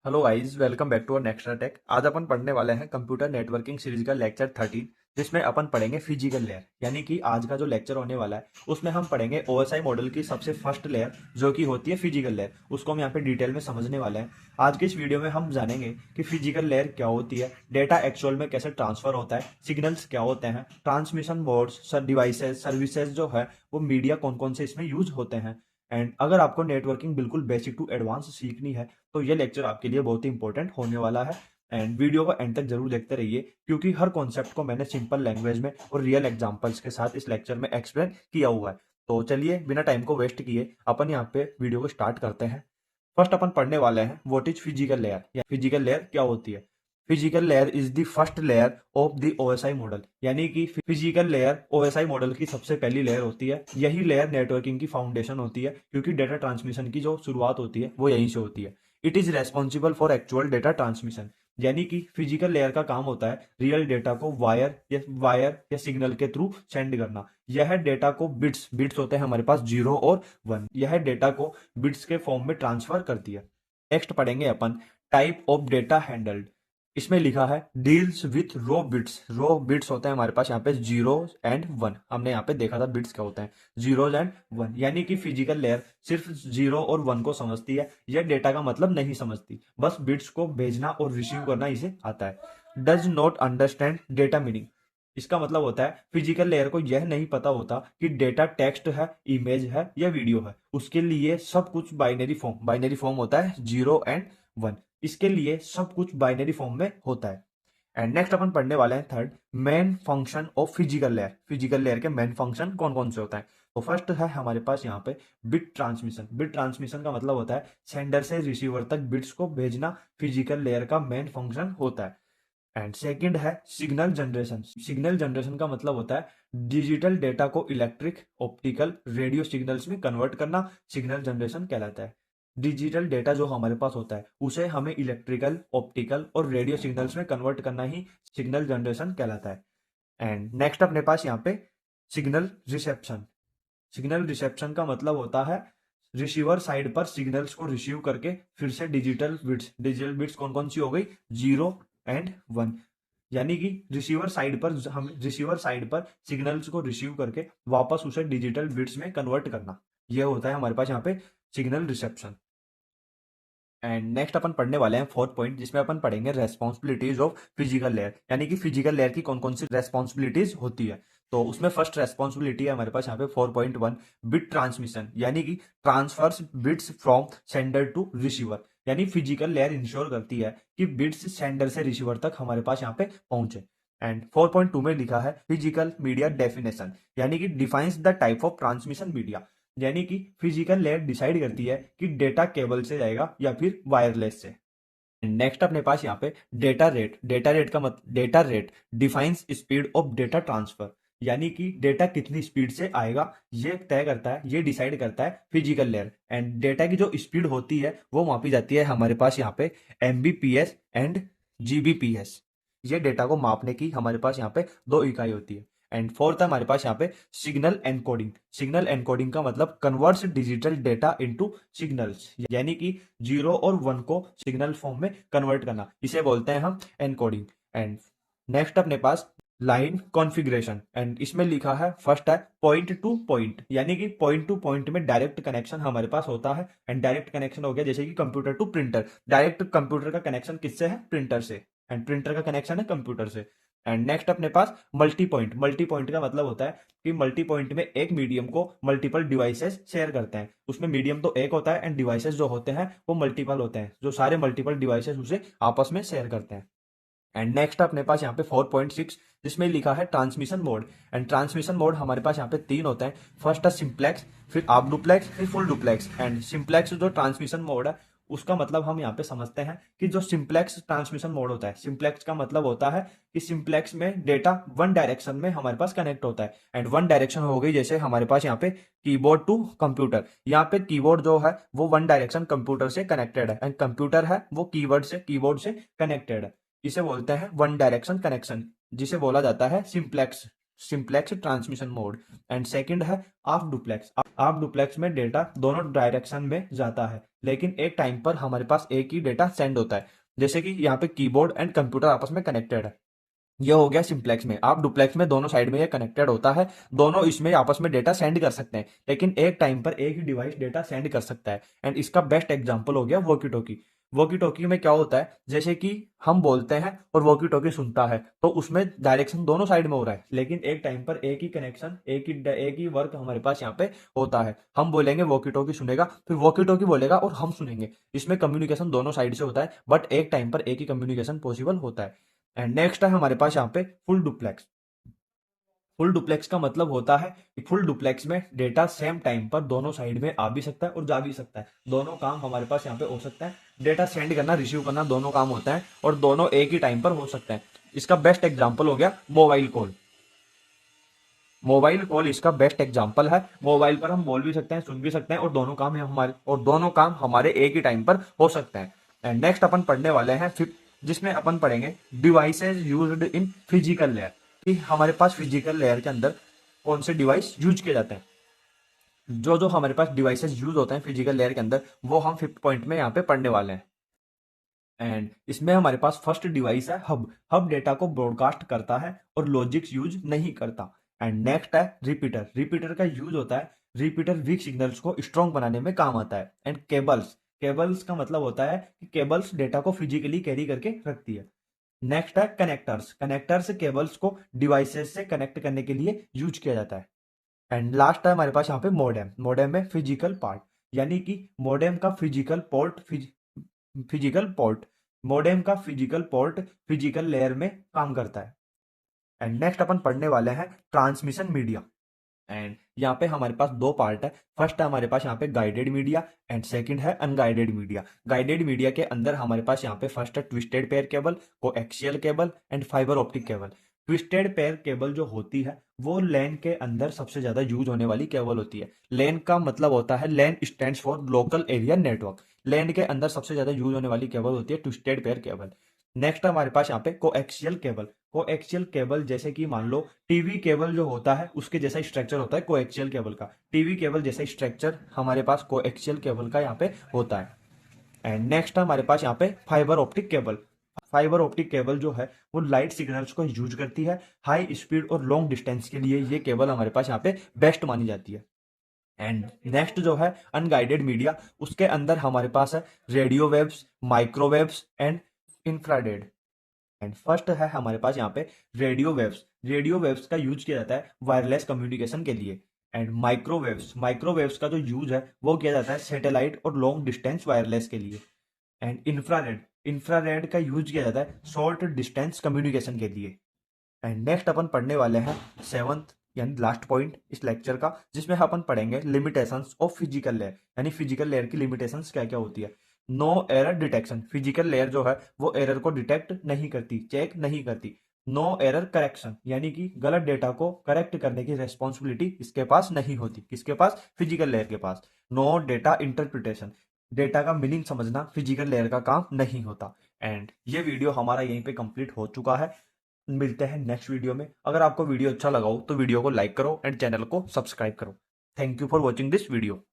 Hello guys, welcome back to our next tech. आज अपन पढ़ने वाले हैं कंप्यूटर नेटवर्किंग सीरीज का लेक्चर 13, जिसमें अपन पढ़ेंगे फिजिकल लेयर। यानी कि आज का जो लेक्चर होने वाला है उसमें हम पढ़ेंगे ओएसआई मॉडल की सबसे फर्स्ट लेयर, जो कि होती है फिजिकल लेयर। उसको हम यहाँ पे डिटेल में समझने वाले हैं। आज की इस वीडियो में हम जानेंगे कि फिजिकल लेयर क्या होती है, डेटा एक्चुअल में कैसे ट्रांसफर होता है, सिग्नल्स क्या होते हैं, ट्रांसमिशन मोड्स, डिवाइसेस, सर्विसेज जो है वो मीडिया कौन कौन से इसमें यूज होते हैं। एंड अगर आपको नेटवर्किंग बिल्कुल बेसिक टू एडवांस सीखनी है तो ये लेक्चर आपके लिए बहुत ही इंपॉर्टेंट होने वाला है। एंड वीडियो को एंड तक जरूर देखते रहिए, क्योंकि हर कॉन्सेप्ट को मैंने सिंपल लैंग्वेज में और रियल एग्जांपल्स के साथ इस लेक्चर में एक्सप्लेन किया हुआ है। तो चलिए बिना टाइम को वेस्ट किए अपन यहाँ पे वीडियो को स्टार्ट करते हैं। फर्स्ट अपन पढ़ने वाले हैं व्हाट इज फिजिकल लेयर, या फिजिकल लेयर क्या होती है। Physical layer is the first layer of the OSI model. यानी कि फिजिकल लेयर ओएसआई मॉडल की सबसे पहली लेयर होती है। यही लेयर नेटवर्किंग की फाउंडेशन होती है, क्योंकि डेटा ट्रांसमिशन की जो शुरुआत होती है वो यहीं से होती है। It is responsible for actual data transmission. यानी कि फिजिकल लेयर का काम होता है रियल डेटा को वायर या सिग्नल के थ्रू सेंड करना। यह डेटा को बिट्स बिट्स होते हैं हमारे पास 0 और 1, यह डेटा को बिट्स के फॉर्म में ट्रांसफर करती है। नेक्स्ट पढ़ेंगे अपन टाइप ऑफ डेटा हैंडल्ड। इसमें लिखा है डील्स विथ रो बिट्स होते हैं हमारे पास यहाँ पे 0 और 1। हमने यहाँ पे देखा था बिट्स क्या होते हैं, 0 और 1। यानी कि फिजिकल लेयर सिर्फ 0 और 1 को समझती है, यह डेटा का मतलब नहीं समझती, बस बिट्स को भेजना और रिसीव करना इसे आता है। Does not understand data meaning. इसका मतलब होता है फिजिकल लेयर को यह नहीं पता होता कि डेटा टेक्स्ट है, इमेज है या वीडियो है। उसके लिए सब कुछ बाइनरी फॉर्म होता है 0 और 1। इसके लिए सब कुछ बाइनरी फॉर्म में होता है। एंड नेक्स्ट अपन पढ़ने वाले हैं third main function of physical layer. Physical layer के मेन फंक्शन कौन कौन से होता है। तो फर्स्ट है हमारे पास यहाँ पे बिट ट्रांसमिशन। बिट ट्रांसमिशन का मतलब होता है सेंडर से रिसीवर तक बिट्स को भेजना, फिजिकल लेयर का मेन फंक्शन होता है। एंड सेकंड है सिग्नल जनरेशन। सिग्नल जनरेशन का मतलब होता है डिजिटल डेटा को इलेक्ट्रिक, ऑप्टिकल, रेडियो सिग्नल्स में कन्वर्ट करना, सिग्नल जनरेशन कहलाता है। डिजिटल डेटा जो हमारे पास होता है उसे हमें इलेक्ट्रिकल, ऑप्टिकल और रेडियो सिग्नल्स में कन्वर्ट करना ही सिग्नल जनरेशन कहलाता है। एंड नेक्स्ट अपने पास यहाँ पे सिग्नल रिसेप्शन। सिग्नल रिसेप्शन का मतलब होता है रिसीवर साइड पर सिग्नल्स को रिसीव करके फिर से डिजिटल बिट्स कौन कौन सी हो गई, 0 और 1। यानी कि रिसीवर साइड पर सिग्नल्स को रिसीव करके वापस उसे डिजिटल बिट्स में कन्वर्ट करना, यह होता है हमारे पास यहाँ पे सिग्नल रिसेप्शन। एंड नेक्स्ट अपन पढ़ने वाले हैं फोर्थ पॉइंट, जिसमें अपन पढ़ेंगे रेस्पॉन्सिबिलिटीज ऑफ फिजिकल लेयर। यानी कि फिजिकल लेयर की कौन कौन सी रेस्पॉन्सिबिलिटीज होती है। तो उसमें फर्स्ट रेस्पॉन्सिबिलिटी है हमारे पास यहाँ पे 4.1 बिट ट्रांसमिशन। यानी कि transfers bits from sender to receiver. यानी फिजिकल लेयर इंश्योर करती है कि बिट्स सेंडर से रिसीवर तक हमारे पास यहाँ पे पहुंचे। एंड 4.2 में लिखा है फिजिकल मीडिया डेफिनेशन। यानी कि defines the type of transmission media. यानी कि फिजिकल लेयर डिसाइड करती है कि डेटा केबल से जाएगा या फिर वायरलेस से। नेक्स्ट अपने पास यहाँ पे data rate defines speed of data transfer. यानी कि डेटा कितनी स्पीड से आएगा ये तय करता है, ये डिसाइड करता है फिजिकल लेयर। एंड डेटा की जो स्पीड होती है वो मापी जाती है हमारे पास यहाँ पे एमबीपीएस एंड जीबीपीएस। ये डेटा को मापने की हमारे पास यहाँ पे दो इकाई होती है। एंड फोर्थ है हमारे पास यहाँ पे सिग्नल एनकोडिंग। सिग्नल एनकोडिंग का मतलब converts digital data into signals. यानी कि 0 और 1 को सिग्नल फॉर्म में कन्वर्ट करना, इसे बोलते हैं हम एनकोडिंग। एंड नेक्स्ट अपने पास लाइन कॉन्फ़िगरेशन। एंड इसमें लिखा है फर्स्ट है पॉइंट टू पॉइंट। यानी कि पॉइंट टू पॉइंट में डायरेक्ट कनेक्शन हमारे पास होता है। एंड डायरेक्ट कनेक्शन हो गया जैसे कि computer to printer. Direct computer का कनेक्शन किससे है, प्रिंटर से। एंड प्रिंटर का कनेक्शन है कंप्यूटर से। एंड नेक्स्ट अपने पास मल्टी पॉइंट। मल्टी पॉइंट का मतलब होता है कि मल्टी पॉइंट में एक मीडियम को मल्टीपल डिवाइसेस शेयर करते हैं। उसमें मीडियम तो एक होता है एंड डिवाइसेस जो होते हैं वो मल्टीपल होते हैं, जो सारे मल्टीपल डिवाइसेस उसे आपस में शेयर करते हैं। एंड नेक्स्ट अपने पास यहाँ पे 4.6, जिसमें लिखा है transmission mode. And transmission mode हमारे पास यहाँ पे 3 होते हैं। फर्स्ट है सिंप्लेक्स, फिर हाफ डुप्लेक्स, फिर फुल डुप्लेक्स। एंड सिंप्लेक्स जो ट्रांसमिशन मोड है उसका मतलब हम यहाँ पे समझते हैं कि जो सिंप्लेक्स ट्रांसमिशन मोड होता है, सिंप्लेक्स का मतलब होता है कि सिंप्लेक्स में डेटा वन डायरेक्शन में हमारे पास कनेक्ट होता है। एंड वन डायरेक्शन हो गई जैसे हमारे पास यहाँ पे कीबोर्ड टू कंप्यूटर। यहाँ पे कीबोर्ड जो है वो वन डायरेक्शन कंप्यूटर से कनेक्टेड है, एंड कंप्यूटर है वो कीबोर्ड से कनेक्टेड है। इसे बोलते हैं वन डायरेक्शन कनेक्शन, जिसे बोला जाता है simplex transmission mode. And second है हाफ डुप्लेक्स। हाफ डुप्लेक्स में डेटा दोनों डायरेक्शन में जाता है, लेकिन एक टाइम पर हमारे पास एक ही डेटा सेंड होता है। जैसे कि यहाँ पे कीबोर्ड एंड कंप्यूटर आपस में कनेक्टेड है। ये हो गया सिंप्लेक्स में। आप डुप्लेक्स में दोनों साइड में ये कनेक्टेड होता है, दोनों इसमें आपस में डेटा सेंड कर सकते हैं, लेकिन एक टाइम पर एक ही डिवाइस डेटा सेंड कर सकता है। एंड इसका बेस्ट एग्जांपल हो गया वॉकी टॉकी। वॉकी टॉकी में क्या होता है, जैसे कि हम बोलते हैं और वॉकी टॉकी सुनता है, तो उसमें डायरेक्शन दोनों साइड में हो रहा है, लेकिन एक टाइम पर एक ही कनेक्शन, एक ही वर्क हमारे पास यहाँ पे होता है। हम बोलेंगे वॉकी टॉकी सुनेगा, फिर वॉकी टॉकी बोलेगा और हम सुनेंगे। इसमें कम्युनिकेशन दोनों साइड से होता है, बट एक टाइम पर एक ही कम्युनिकेशन पॉसिबल होता है। एंड नेक्स्ट है हमारे पास यहाँ पे फुल डुप्लेक्स। फुल डुप्लेक्स का मतलब होता है कि फुल डुप्लेक्स में डेटा सेम टाइम पर दोनों साइड में आ भी सकता है और जा भी सकता है। दोनों काम हमारे पास यहाँ पे हो सकता है। डेटा सेंड करना, रिसीव करना, दोनों काम होता है और दोनों एक ही टाइम पर हो सकते हैं। इसका बेस्ट एग्जाम्पल हो गया मोबाइल कॉल। मोबाइल कॉल इसका बेस्ट एग्जाम्पल है। मोबाइल पर हम बोल भी सकते हैं, सुन भी सकते हैं और दोनों काम हमारे एक ही टाइम पर हो सकते हैं। एंड नेक्स्ट अपन पढ़ने वाले हैं जिसमें अपन पढ़ेंगे devices used in physical layer, कि हमारे पास फिजिकल लेयर के अंदर कौन से डिवाइस यूज किए जाते हैं। जो जो हमारे पास डिवाइसेज यूज होते हैं फिजिकल लेयर के अंदर, वो हम 5th पॉइंट में यहाँ पे पढ़ने वाले हैं। एंड इसमें हमारे पास फर्स्ट डिवाइस है हब। हब डेटा को ब्रॉडकास्ट करता है और लॉजिक्स यूज नहीं करता। एंड नेक्स्ट है रिपीटर। रिपीटर का यूज होता है, रिपीटर वीक सिग्नल्स को स्ट्रॉन्ग बनाने में काम आता है। एंड केबल्स, केबल्स का मतलब होता है कि केबल्स डेटा को फिजिकली कैरी करके रखती है। नेक्स्ट है कनेक्टर्स। कनेक्टर्स केबल्स को डिवाइसेस से कनेक्ट करने के लिए यूज किया जाता है। एंड लास्ट है हमारे पास यहाँ पे मॉडेम। मॉडेम में फिजिकल पार्ट, यानी कि मॉडेम का physical port physical port modem का फिजिकल पोर्ट फिजिकल लेयर में काम करता है। एंड नेक्स्ट अपन पढ़ने वाले हैं ट्रांसमिशन मीडिया। एंड यहाँ पे हमारे पास दो पार्ट है। फर्स्ट है हमारे पास यहाँ पे गाइडेड मीडिया एंड सेकंड है अनगाइडेड मीडिया। गाइडेड मीडिया के अंदर हमारे पास यहाँ पे फर्स्ट है twisted pair cable, coaxial cable and fibre optic cable. Twisted pair cable जो होती है वो लैन के अंदर सबसे ज्यादा यूज होने वाली केबल होती है। लैन का मतलब होता है, LAN stands for local area network. LAN के अंदर सबसे ज्यादा यूज होने वाली केबल होती है ट्विस्टेड पेयर केबल। नेक्स्ट हमारे पास यहाँ पे कोएक्सियल केबल। कोएक्सियल केबल जैसे कि मान लो टीवी केबल जो होता है उसके जैसा स्ट्रक्चर होता है कोएक्सियल केबल का। टीवी केबल जैसा स्ट्रक्चर हमारे पास कोएक्सियल केबल का यहाँ पे होता है। एंड नेक्स्ट हमारे पास यहाँ पे fibre optic cable. Fibre optic cable जो है वो लाइट सिग्नल्स को यूज करती है। हाई स्पीड और लॉन्ग डिस्टेंस के लिए ये केबल हमारे पास यहाँ पे बेस्ट मानी जाती है। एंड नेक्स्ट जो है अनगाइडेड मीडिया, उसके अंदर हमारे पास है radio waves, microwaves and infrared. And first है हमारे पास यहाँ पे रेडियो वेव्स। रेडियो वेव्स का यूज किया जाता है वायरलेस कम्युनिकेशन के लिए। एंड माइक्रोवेव्स, माइक्रोवेव्स का जो यूज है वो किया जाता है सैटेलाइट और लॉन्ग डिस्टेंस वायरलेस के लिए। एंड इंफ्रारेड, इंफ्रारेड का यूज किया जाता है शॉर्ट डिस्टेंस कम्युनिकेशन के लिए। एंड नेक्स्ट अपन पढ़ने वाले हैं 7th यानी लास्ट पॉइंट इस लेक्चर का, जिसमें अपन पढ़ेंगे लिमिटेशंस ऑफ फिजिकल लेयर, यानी फिजिकल लेयर की लिमिटेशंस क्या क्या होती है। No error detection, physical layer जो है वो एरर को डिटेक्ट नहीं करती, चेक नहीं करती। नो एरर करेक्शन, यानी कि गलत डेटा को करेक्ट करने की रेस्पॉन्सिबिलिटी इसके पास नहीं होती। किसके पास? फिजिकल लेयर के पास। नो डेटा इंटरप्रिटेशन, डेटा का मीनिंग समझना फिजिकल लेयर का काम नहीं होता। एंड ये वीडियो हमारा यहीं पे कंप्लीट हो चुका है। मिलते हैं नेक्स्ट वीडियो में। अगर आपको वीडियो अच्छा लगा हो तो वीडियो को लाइक करो एंड चैनल को सब्सक्राइब करो। Thank you for watching this video.